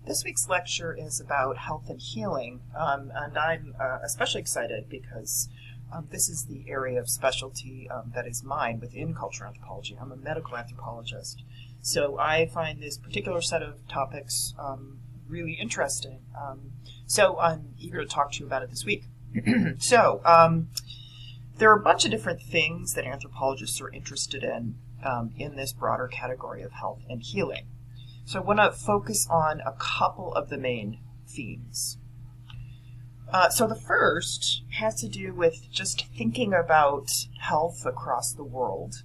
This week's lecture is about health and healing, and I'm especially excited because this is the area of specialty that is mine within cultural anthropology. I'm a medical anthropologist, so I find this particular set of topics really interesting. So I'm eager to talk to you about it this week. So there are a bunch of different things that anthropologists are interested in this broader category of health and healing. So I want to focus on a couple of the main themes. So the first has to do with just thinking about health across the world.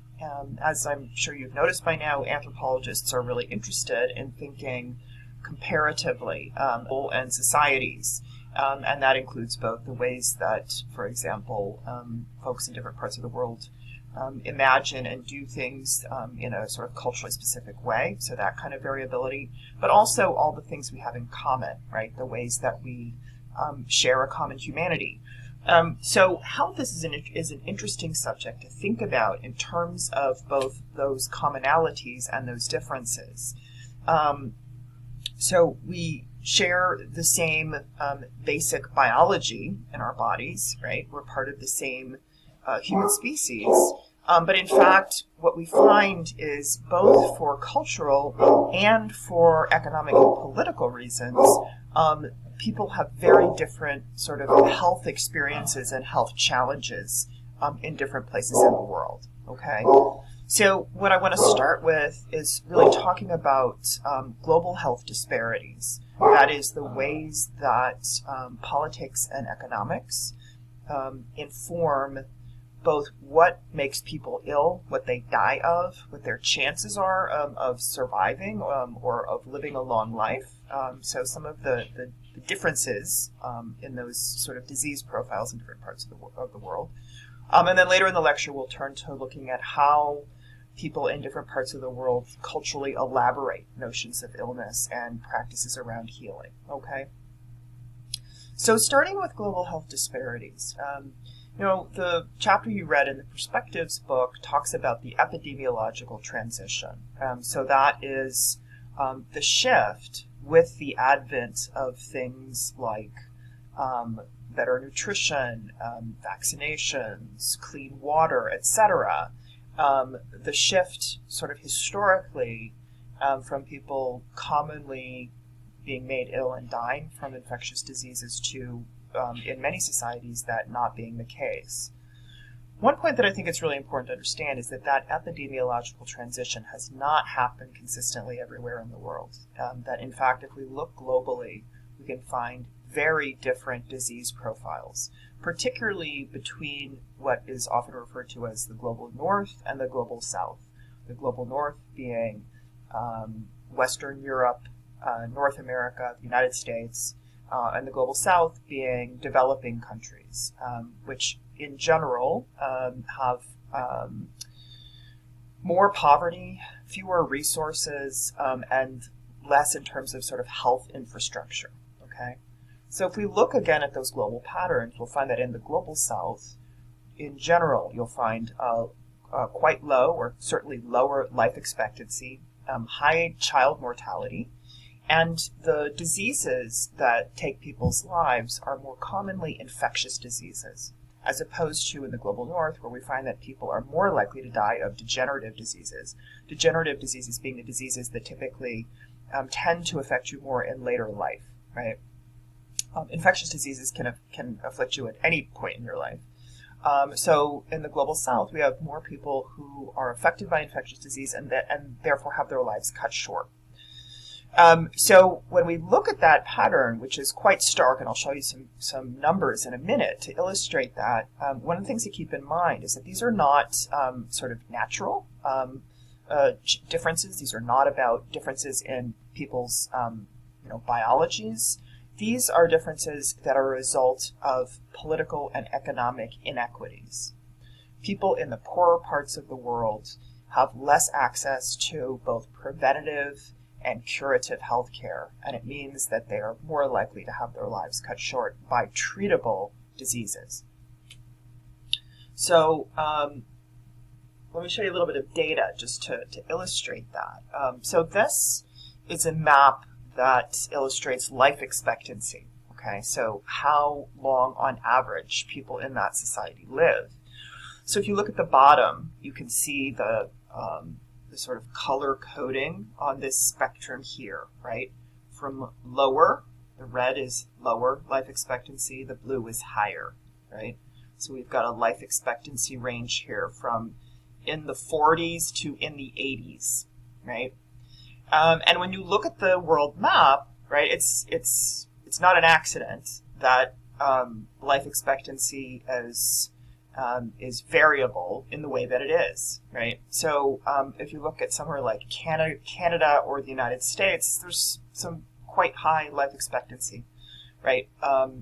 As I'm sure you've noticed by now, anthropologists are really interested in thinking comparatively and societies. And that includes both the ways that, for example, folks in different parts of the world imagine and do things in a sort of culturally specific way, so that kind of variability, but also all the things we have in common, right? The ways that we share a common humanity. So health is an interesting subject to think about in terms of both those commonalities and those differences. So we share the same basic biology in our bodies, right? We're part of the same human species. But in fact, what we find is both for cultural and for economic and political reasons, people have very different sort of health experiences and health challenges in different places in the world, okay? So what I want to start with is really talking about global health disparities. That is the ways that politics and economics inform both what makes people ill, what they die of, what their chances are of surviving or of living a long life. So some of the differences in those sort of disease profiles in different parts of the world. And then later in the lecture, we'll turn to looking at how people in different parts of the world culturally elaborate notions of illness and practices around healing. Okay? So starting with global health disparities. The chapter you read in the Perspectives book talks about the epidemiological transition. So that is the shift with the advent of things like better nutrition, vaccinations, clean water, etc. The shift sort of historically from people commonly being made ill and dying from infectious diseases to in many societies that not being the case. One point that I think it's really important to understand is that epidemiological transition has not happened consistently everywhere in the world. That in fact, if we look globally, we can find very different disease profiles, particularly between what is often referred to as the global north and the global south. The global north being Western Europe, North America, the United States, and the global south being developing countries, which in general have more poverty, fewer resources, and less in terms of sort of health infrastructure. Okay, so if we look again at those global patterns, we'll find that in the global south, in general, you'll find quite low or certainly lower life expectancy, high child mortality. And the diseases that take people's lives are more commonly infectious diseases, as opposed to in the global north, where we find that people are more likely to die of degenerative diseases. Degenerative diseases being the diseases that typically tend to affect you more in later life, right? Infectious diseases can afflict you at any point in your life. So in the global south, we have more people who are affected by infectious disease and therefore have their lives cut short. So when we look at that pattern, which is quite stark, and I'll show you some numbers in a minute to illustrate that, one of the things to keep in mind is that these are not sort of natural differences. These are not about differences in people's biologies. These are differences that are a result of political and economic inequities. People in the poorer parts of the world have less access to both preventative and curative health care, and it means that they are more likely to have their lives cut short by treatable diseases. So let me show you a little bit of data just to illustrate that. So this is a map that illustrates life expectancy. Okay, so how long on average people in that society live. So if you look at the bottom, you can see the sort of color coding on this spectrum here, right? From lower, the red is lower life expectancy, the blue is higher, right? So we've got a life expectancy range here from in the 40s to in the 80s, right? And when you look at the world map, right, it's not an accident that life expectancy is variable in the way that it is, right? So if you look at somewhere like Canada or the United States, there's some quite high life expectancy, right,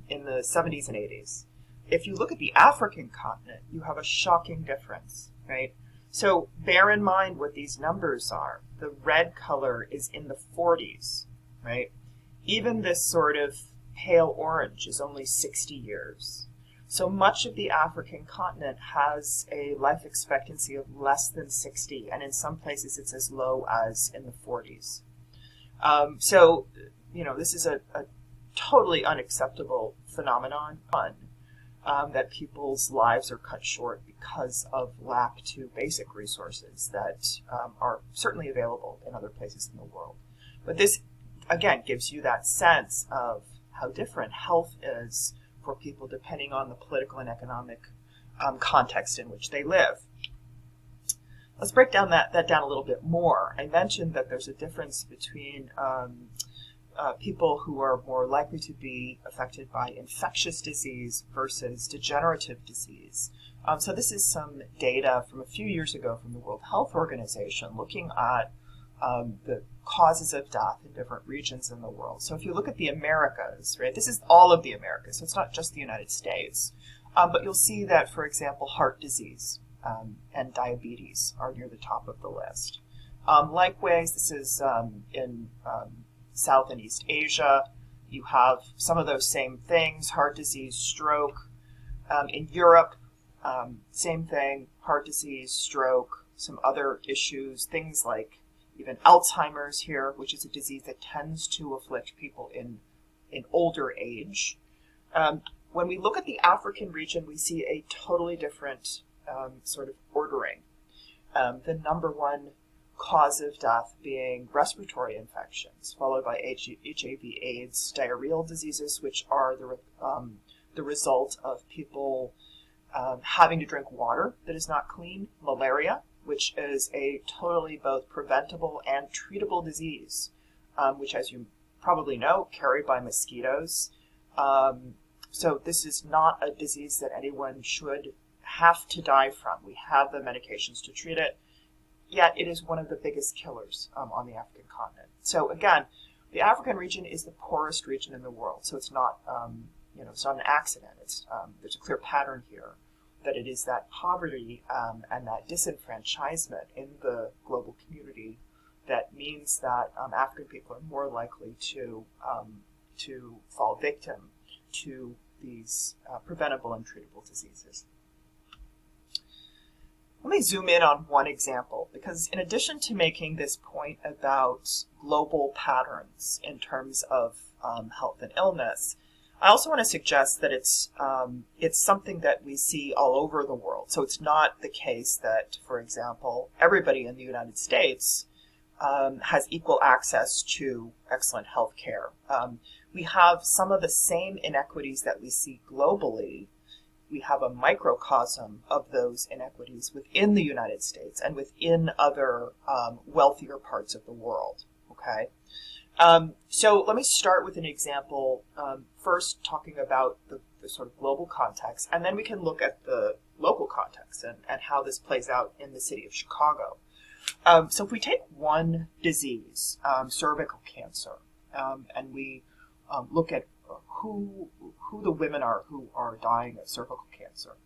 in the 70s and 80s. If you look at the African continent, you have a shocking difference, right? So bear in mind what these numbers are. The red color is in the 40s, right? Even this sort of pale orange is only 60 years. So much of the African continent has a life expectancy of less than 60, and in some places it's as low as in the 40s. So, this is a totally unacceptable phenomenon, that people's lives are cut short because of lack to basic resources that are certainly available in other places in the world. But this, again, gives you that sense of how different health is for people depending on the political and economic context in which they live. Let's break down that down a little bit more. I mentioned that there's a difference between people who are more likely to be affected by infectious disease versus degenerative disease. So this is some data from a few years ago from the World Health Organization looking at the causes of death in different regions in the world. So if you look at the Americas, right, this is all of the Americas, so it's not just the United States, but you'll see that, for example, heart disease and diabetes are near the top of the list. Likewise, this is in South and East Asia. You have some of those same things, heart disease, stroke. In Europe, same thing, heart disease, stroke, some other issues, things like even Alzheimer's here, which is a disease that tends to afflict people in older age. When we look at the African region, we see a totally different sort of ordering. The number one cause of death being respiratory infections, followed by HIV/AIDS, diarrheal diseases, which are the result of people having to drink water that is not clean, malaria, which is a totally both preventable and treatable disease, which, as you probably know, carried by mosquitoes. So this is not a disease that anyone should have to die from. We have the medications to treat it, yet it is one of the biggest killers on the African continent. So again, the African region is the poorest region in the world. So it's not, it's not an accident. There's a clear pattern here that it is that poverty and that disenfranchisement in the global community that means that African people are more likely to fall victim to these preventable and treatable diseases. Let me zoom in on one example, because in addition to making this point about global patterns in terms of health and illness, I also want to suggest that it's something that we see all over the world. So it's not the case that, for example, everybody in the United States has equal access to excellent health care. We have some of the same inequities that we see globally. We have a microcosm of those inequities within the United States and within other wealthier parts of the world. Okay. So let me start with an example, first talking about the sort of global context, and then we can look at the local context and how this plays out in the city of Chicago. So if we take one disease, cervical cancer, and we look at who the women are who are dying of cervical cancer.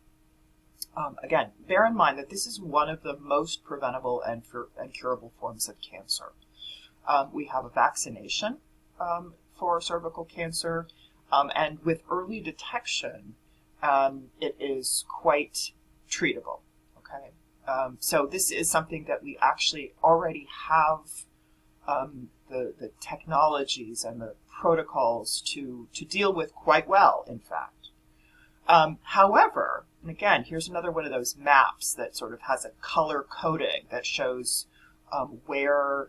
Again, bear in mind that this is one of the most preventable and curable forms of cancer. We have a vaccination for cervical cancer, and with early detection, it is quite treatable. Okay, so this is something that we actually already have the technologies and the protocols to deal with quite well, in fact. However, and again, here's another one of those maps that sort of has a color coding that shows where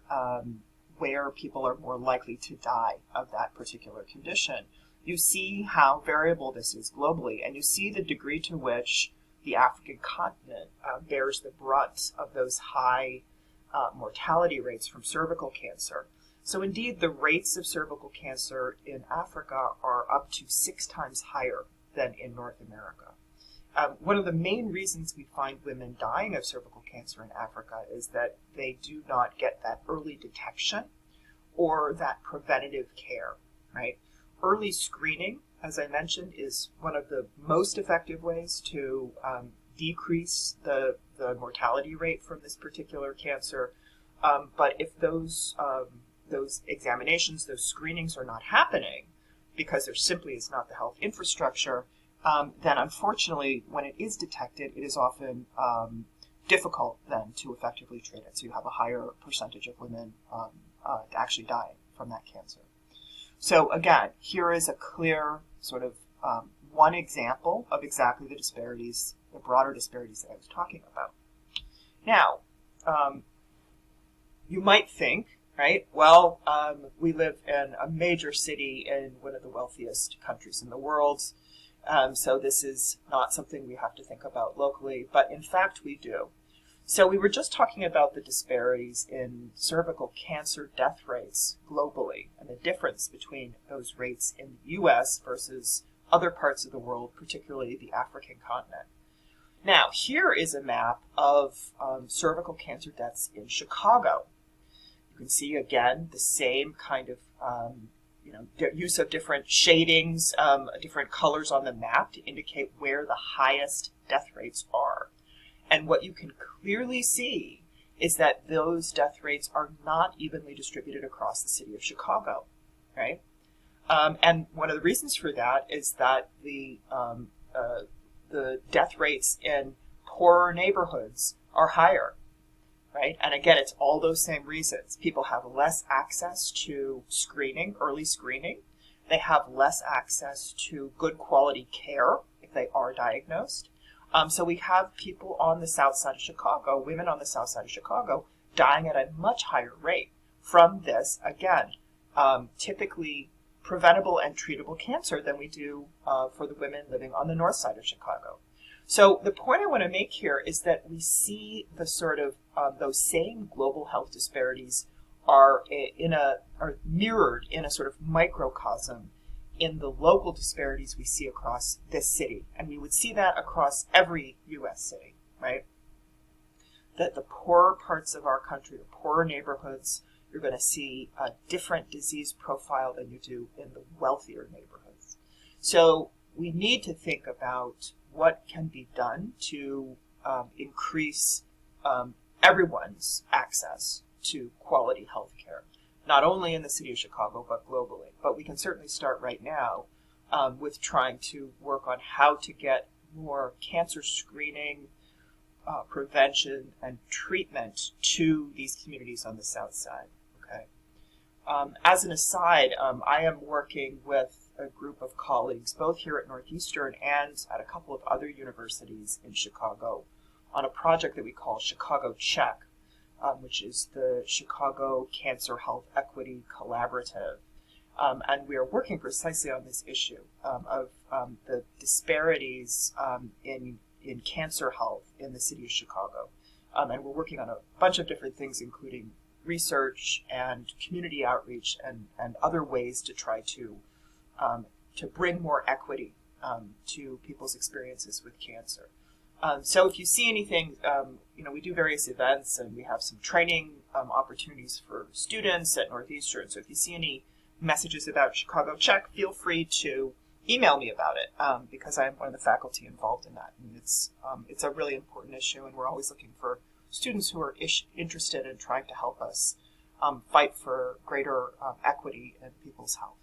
people are more likely to die of that particular condition. You see how variable this is globally, and you see the degree to which the African continent bears the brunt of those high mortality rates from cervical cancer. So indeed, the rates of cervical cancer in Africa are up to 6 times higher than in North America. One of the main reasons we find women dying of cervical cancer in Africa is that they do not get that early detection or that preventative care, right? Early screening, as I mentioned, is one of the most effective ways to decrease the mortality rate from this particular cancer. But if those examinations, those screenings are not happening because there simply is not the health infrastructure, then unfortunately, when it is detected, it is often difficult then to effectively treat it. So you have a higher percentage of women actually dying from that cancer. So again, here is a clear sort of one example of exactly the disparities, the broader disparities that I was talking about. Now, you might think, right, well, we live in a major city in one of the wealthiest countries in the world, so this is not something we have to think about locally, but in fact we do. So we were just talking about the disparities in cervical cancer death rates globally and the difference between those rates in the U.S. versus other parts of the world, particularly the African continent. Now, here is a map of cervical cancer deaths in Chicago. You can see, again, the same kind of use of different shadings, different colors on the map to indicate where the highest death rates are. And what you can clearly see is that those death rates are not evenly distributed across the city of Chicago, right? And one of the reasons for that is that the death rates in poorer neighborhoods are higher, right? And again, it's all those same reasons. People have less access to screening, early screening. They have less access to good quality care if they are diagnosed. So we have people on the south side of Chicago, women on the south side of Chicago, dying at a much higher rate from this, again, typically preventable and treatable cancer than we do for the women living on the north side of Chicago. So the point I want to make here is that we see the sort of those same global health disparities are mirrored in a sort of microcosm in the local disparities we see across this city. And we would see that across every U.S. city, right? That the poorer parts of our country, the poorer neighborhoods, you're going to see a different disease profile than you do in the wealthier neighborhoods. So we need to think about what can be done to increase everyone's access to quality health care, not only in the city of Chicago, but globally. But we can certainly start right now with trying to work on how to get more cancer screening, prevention, and treatment to these communities on the south side. Okay. As an aside, I am working with a group of colleagues, both here at Northeastern and at a couple of other universities in Chicago, on a project that we call Chicago Check, which is the Chicago Cancer Health Equity Collaborative. And we are working precisely on this issue of the disparities in cancer health in the city of Chicago. And we're working on a bunch of different things, including research and community outreach and other ways to try to bring more equity to people's experiences with cancer. So if you see anything, we do various events and we have some training opportunities for students at Northeastern. So if you see any messages about Chicago Check, feel free to email me about it because I am one of the faculty involved in that. And it's a really important issue, and we're always looking for students who are interested in trying to help us fight for greater equity in people's health.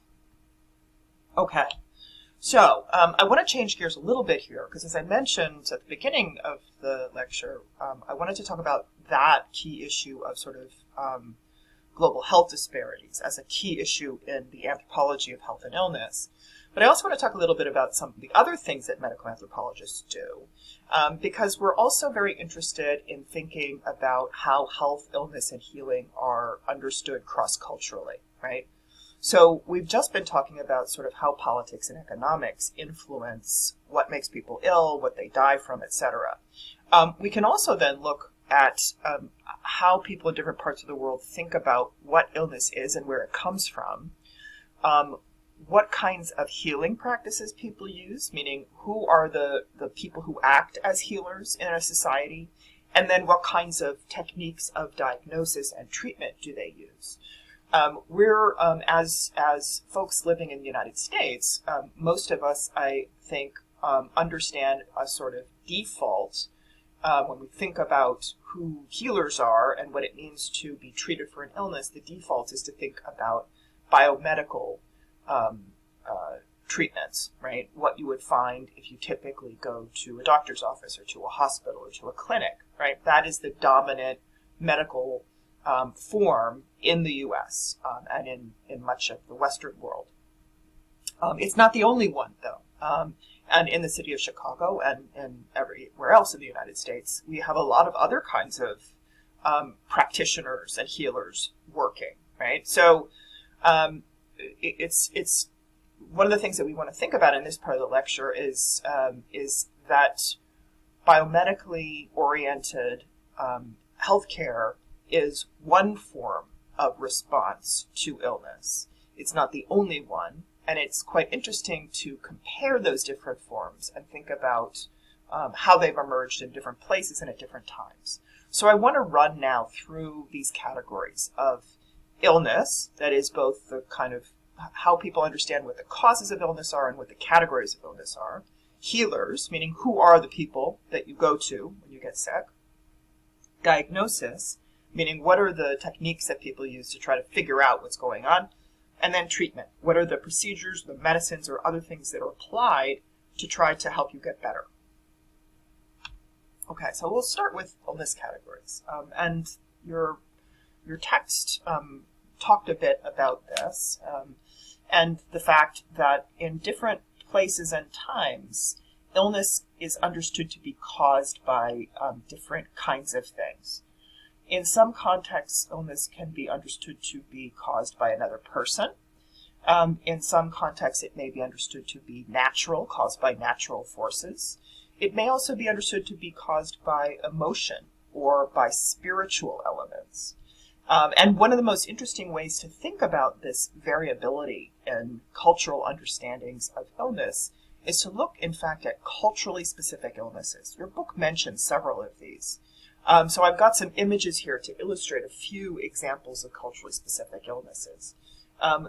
Okay. So I want to change gears a little bit here because, as I mentioned at the beginning of the lecture, I wanted to talk about that key issue of sort of global health disparities as a key issue in the anthropology of health and illness. But I also want to talk a little bit about some of the other things that medical anthropologists do, because we're also very interested in thinking about how health, illness, and healing are understood cross-culturally, right? So we've just been talking about sort of how politics and economics influence what makes people ill, what they die from, etc. We can also then look at how people in different parts of the world think about what illness is and where it comes from, what kinds of healing practices people use, meaning who are the people who act as healers in a society, and then what kinds of techniques of diagnosis and treatment do they use. We're, as folks living in the United States, most of us, I think, understand a sort of default when we think about who healers are and what it means to be treated for an illness. The default is to think about biomedical treatments, right? What you would find if you typically go to a doctor's office or to a hospital or to a clinic, right? That is the dominant medical form in the U.S. And in much of the Western world. It's not the only one, though. And in the city of Chicago and everywhere else in the United States, we have a lot of other kinds of practitioners and healers working, right? So it's one of the things that we want to think about in this part of the lecture is that biomedically oriented healthcare is one form of response to illness. It's not the only one, and it's quite interesting to compare those different forms and think about how they've emerged in different places and at different times. So I want to run now through these categories of illness, that is both the kind of how people understand what the causes of illness are and what the categories of illness are. Healers, meaning who are the people that you go to when you get sick. Diagnosis, meaning what are the techniques that people use to try to figure out what's going on. And then treatment. What are the procedures, the medicines, or other things that are applied to try to help you get better? Okay, so we'll start with illness categories. And your text talked a bit about this, and the fact that in different places and times, illness is understood to be caused by different kinds of things. In some contexts, illness can be understood to be caused by another person. In some contexts, it may be understood to be natural, caused by natural forces. It may also be understood to be caused by emotion or by spiritual elements. And one of the most interesting ways to think about this variability in cultural understandings of illness is to look, in fact, at culturally specific illnesses. Your book mentions several of these. So I've got some images here to illustrate a few examples of culturally specific illnesses.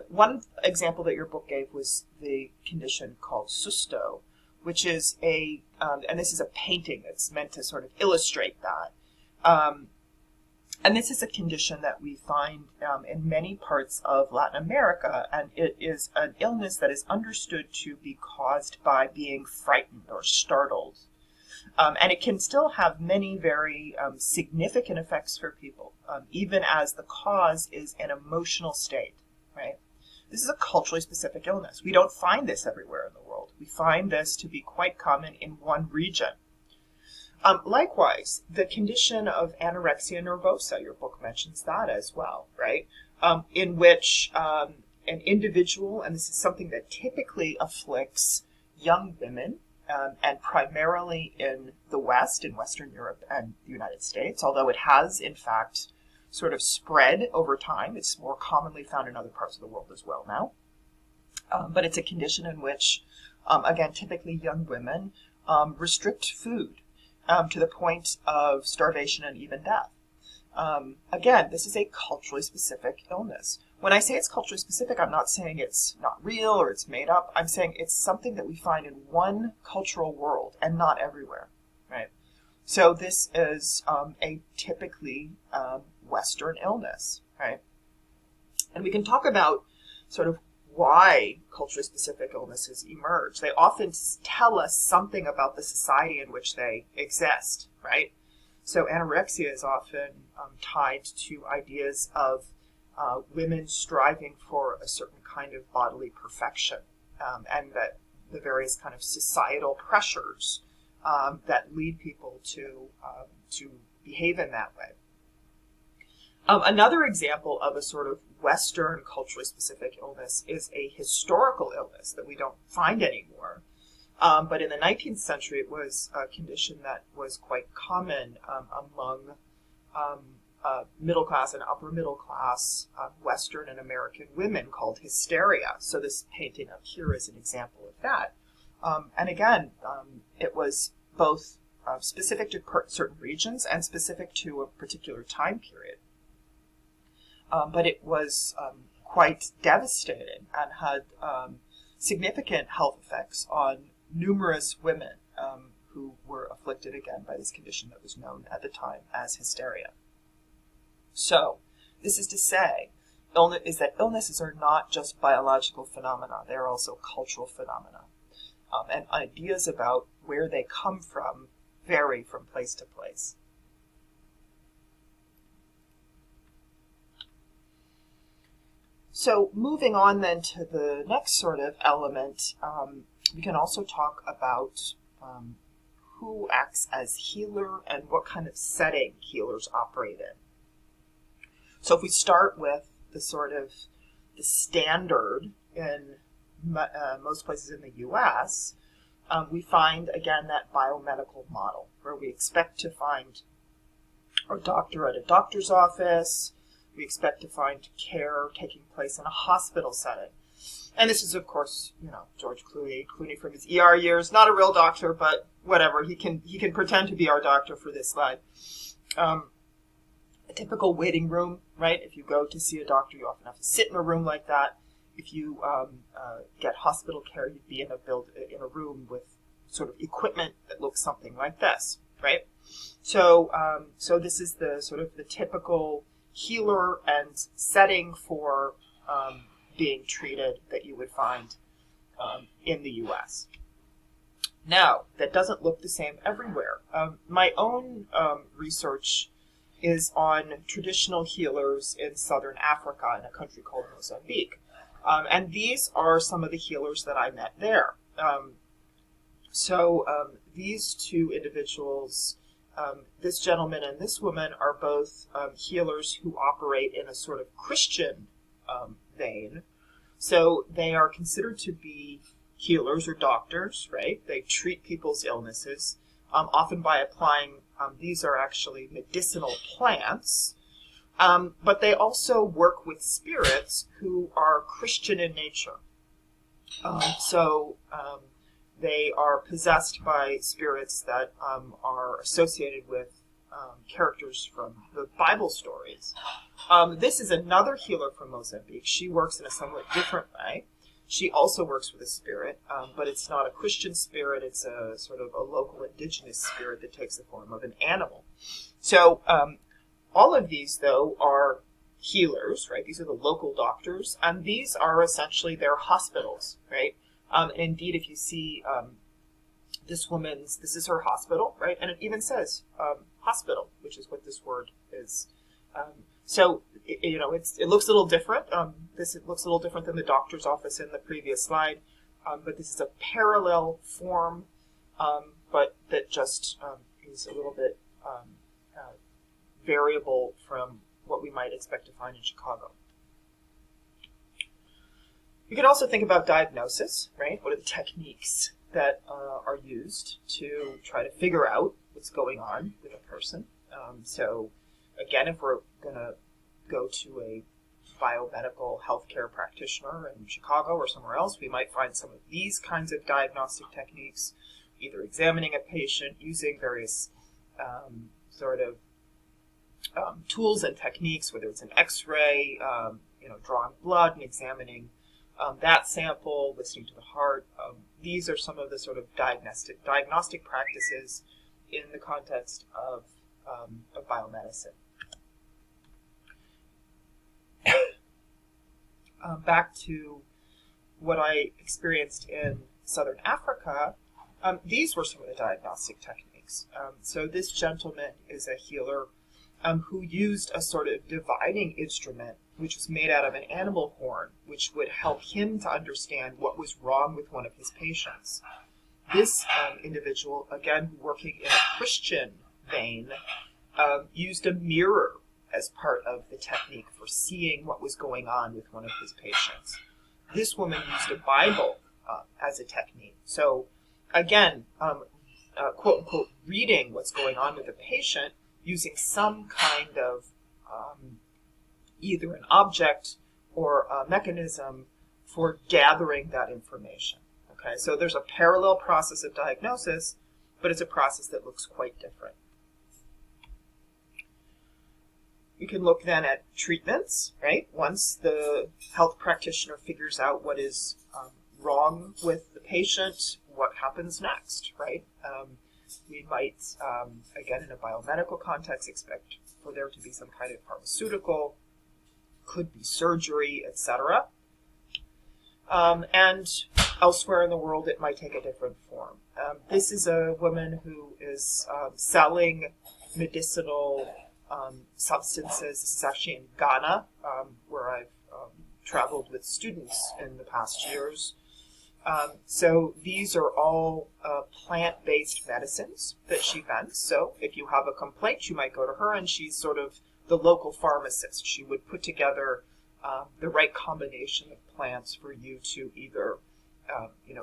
One example that your book gave was the condition called susto, which is and this is a painting that's meant to sort of illustrate that. And this is a condition that we find in many parts of Latin America, and it is an illness that is understood to be caused by being frightened or startled. And it can still have many very significant effects for people, even as the cause is an emotional state, right? This is a culturally specific illness. We don't find this everywhere in the world. We find this to be quite common in one region. Likewise, the condition of anorexia nervosa, your book mentions that as well, right? In which an individual, and this is something that typically afflicts young women, and primarily in the West, in Western Europe and the United States, although it has, in fact, sort of spread over time. It's more commonly found in other parts of the world as well now. But it's a condition in which, again, typically young women restrict food to the point of starvation and even death. Again, this is a culturally specific illness. When I say it's culturally specific, I'm not saying it's not real or it's made up. I'm saying it's something that we find in one cultural world and not everywhere, right? So this is a typically Western illness, right? And we can talk about sort of why culturally specific illnesses emerge. They often tell us something about the society in which they exist, right? So anorexia is often tied to ideas of women striving for a certain kind of bodily perfection, and that the various kind of societal pressures that lead people to behave in that way. Another example of a sort of Western culturally specific illness is a historical illness that we don't find anymore. But in the 19th century, it was a condition that was quite common among middle class and upper middle class Western and American women, called hysteria. So this painting up here is an example of that. And again, it was both specific to certain regions and specific to a particular time period. But it was quite devastating and had significant health effects on numerous women who were afflicted again by this condition that was known at the time as hysteria. So, this is to say, illnesses are not just biological phenomena, they are also cultural phenomena. And ideas about where they come from vary from place to place. So moving on then to the next sort of element, we can also talk about who acts as healer and what kind of setting healers operate in. So if we start with the sort of the standard in most places in the U.S., we find, again, that biomedical model where we expect to find a doctor at a doctor's office. We expect to find care taking place in a hospital setting. And this is, of course, George Clooney from his ER years, not a real doctor, but whatever. He can pretend to be our doctor for this slide. A typical waiting room, right? If you go to see a doctor, you often have to sit in a room like that. If you get hospital care, you'd be in a room with sort of equipment that looks something like this, right? So this is the sort of the typical healer and setting for being treated that you would find in the U.S. Now, that doesn't look the same everywhere. My own research is on traditional healers in southern Africa in a country called Mozambique. And these are some of the healers that I met there. These two individuals, this gentleman and this woman, are both healers who operate in a sort of Christian vein. So they are considered to be healers or doctors, right? They treat people's illnesses, often by applying, these are actually medicinal plants, but they also work with spirits who are Christian in nature. They are possessed by spirits that are associated with characters from the Bible stories. This is another healer from Mozambique. She works in a somewhat different way. She also works with a spirit, but it's not a Christian spirit. It's a sort of a local indigenous spirit that takes the form of an animal. So all of these, though, are healers, right? These are the local doctors, and these are essentially their hospitals, right? And indeed, if you see this is her hospital, right? And it even says hospital, which is what this word is. It looks a little different. It looks a little different than the doctor's office in the previous slide, but this is a parallel form, but that just is a little bit variable from what we might expect to find in Chicago. You can also think about diagnosis, right? What are the techniques that are used to try to figure out what's going on with a person? Again, if we're going to go to a biomedical healthcare practitioner in Chicago or somewhere else, we might find some of these kinds of diagnostic techniques, either examining a patient using various tools and techniques, whether it's an X-ray, drawing blood and examining that sample, listening to the heart. These are some of the sort of diagnostic practices in the context of biomedicine. Back to what I experienced in southern Africa, these were some of the diagnostic techniques. So this gentleman is a healer who used a sort of divining instrument, which was made out of an animal horn, which would help him to understand what was wrong with one of his patients. This individual, again, working in a Christian vein, used a mirror as part of the technique for seeing what was going on with one of his patients. This woman used a Bible as a technique. So, again, quote unquote, reading what's going on with the patient using some kind of either an object or a mechanism for gathering that information. Okay, so there's a parallel process of diagnosis, but it's a process that looks quite different. You can look then at treatments, right? Once the health practitioner figures out what is wrong with the patient, what happens next, right? We might, again, in a biomedical context, expect for there to be some kind of pharmaceutical, could be surgery, etc. And elsewhere in the world, it might take a different form. This is a woman who is selling medicinal substances. This is actually in Ghana, where I've traveled with students in the past years. So these are all plant-based medicines that she vends. So if you have a complaint, you might go to her, and she's sort of the local pharmacist. She would put together the right combination of plants for you to either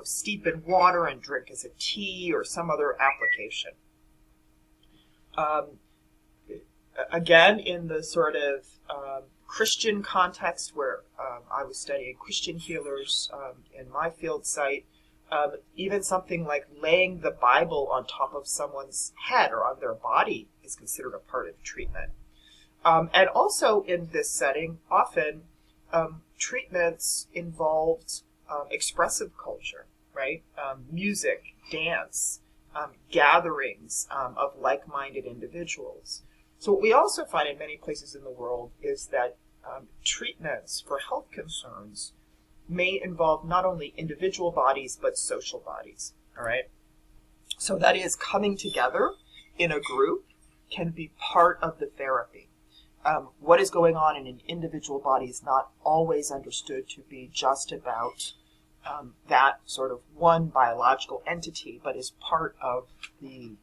steep in water and drink as a tea or some other application. Again, in the sort of Christian context where I was studying Christian healers in my field site, even something like laying the Bible on top of someone's head or on their body is considered a part of treatment. And also in this setting, often treatments involved expressive culture, right? Music, dance, gatherings of like-minded individuals. So what we also find in many places in the world is that treatments for health concerns may involve not only individual bodies, but social bodies, all right? So that is, coming together in a group can be part of the therapy. What is going on in an individual body is not always understood to be just about that sort of one biological entity, but is part of the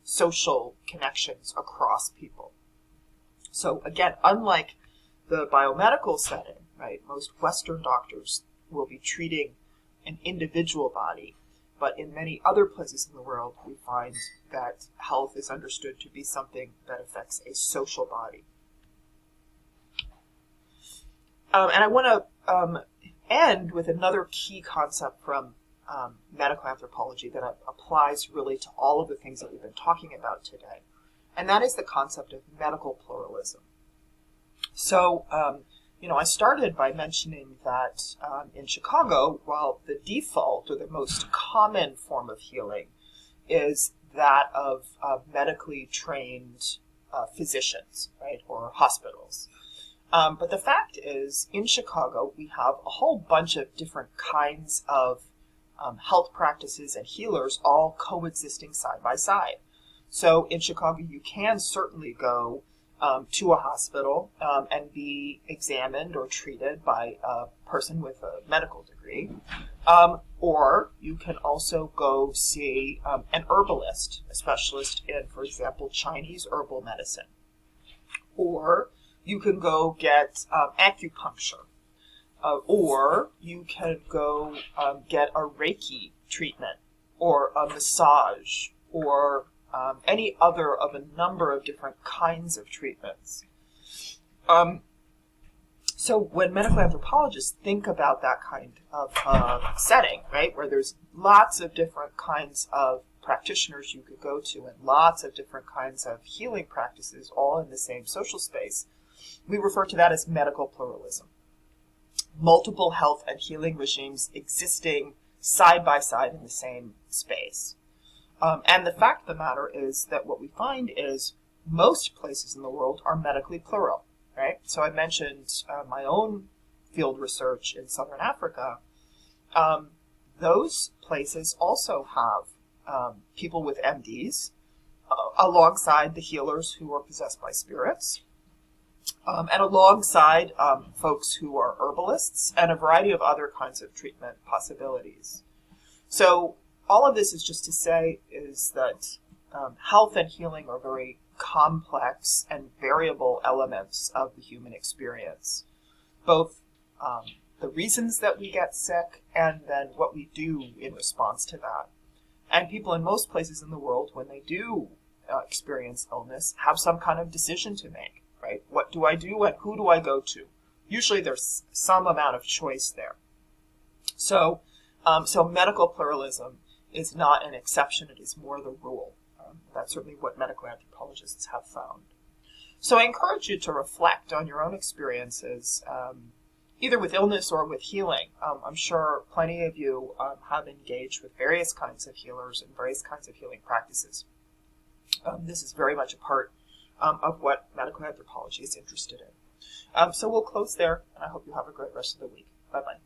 social connections across people. So again, unlike the biomedical setting, right, most Western doctors will be treating an individual body, but in many other places in the world, we find that health is understood to be something that affects a social body. And I want to end with another key concept from medical anthropology that applies really to all of the things that we've been talking about today. And that is the concept of medical pluralism. So, I started by mentioning that in Chicago, while the default or the most common form of healing is that of medically trained physicians, right, or hospitals. But the fact is, in Chicago, we have a whole bunch of different kinds of health practices and healers all coexisting side by side. So in Chicago, you can certainly go to a hospital and be examined or treated by a person with a medical degree. Or you can also go see an herbalist, a specialist in, for example, Chinese herbal medicine. Or you can go get acupuncture. Or you can go get a Reiki treatment or a massage or any other of a number of different kinds of treatments. So when medical anthropologists think about that kind of setting, right, where there's lots of different kinds of practitioners you could go to and lots of different kinds of healing practices all in the same social space, we refer to that as medical pluralism. Multiple health and healing regimes existing side by side in the same space. And the fact of the matter is that what we find is most places in the world are medically plural, right? So I mentioned my own field research in Southern Africa. Those places also have people with MDs, alongside the healers who are possessed by spirits, and alongside folks who are herbalists and a variety of other kinds of treatment possibilities. So all of this is just to say is that health and healing are very complex and variable elements of the human experience, both the reasons that we get sick and then what we do in response to that. And people in most places in the world, when they do experience illness, have some kind of decision to make, right? What do I do and who do I go to? Usually there's some amount of choice there. So medical pluralism is not an exception, it is more the rule. That's certainly what medical anthropologists have found. So I encourage you to reflect on your own experiences, either with illness or with healing. I'm sure plenty of you have engaged with various kinds of healers and various kinds of healing practices. This is very much a part of what medical anthropology is interested in. So we'll close there, and I hope you have a great rest of the week. Bye-bye.